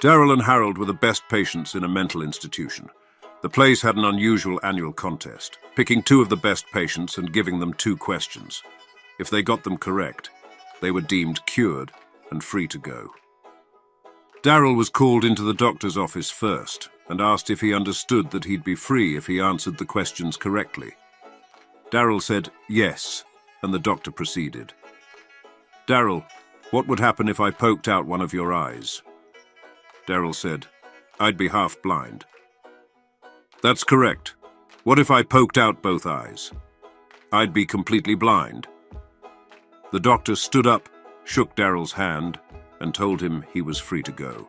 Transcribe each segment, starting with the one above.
Darryl and Harold were the best patients in a mental institution. The place had an unusual annual contest, picking 2 of the best patients and giving them 2 questions. If they got them correct, they were deemed cured and free to go. Darryl was called into the doctor's office first and asked if he understood that he'd be free if he answered the questions correctly. Darryl said yes, and the doctor proceeded. "Darryl, what would happen if I poked out one of your eyes?" Darryl said, "I'd be half blind." "That's correct. What if I poked out both eyes?" "I'd be completely blind." The doctor stood up, shook Darryl's hand, and told him he was free to go.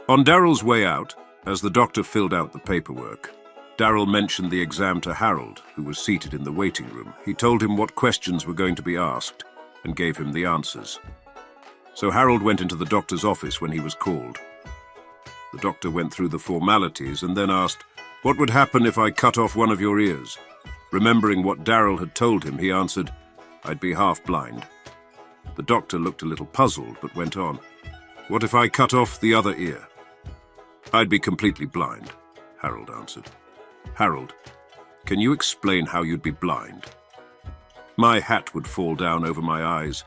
On Darryl's way out, as the doctor filled out the paperwork, Darryl mentioned the exam to Harold, who was seated in the waiting room. He told him what questions were going to be asked and gave him the answers. So Harold went into the doctor's office when he was called. The doctor went through the formalities and then asked, "What would happen if I cut off one of your ears?" Remembering what Darryl had told him, he answered, "I'd be half blind." The doctor looked a little puzzled, but went on, "What if I cut off the other ear?" "I'd be completely blind," Harold answered. "Harold, can you explain how you'd be blind?" "My hat would fall down over my eyes,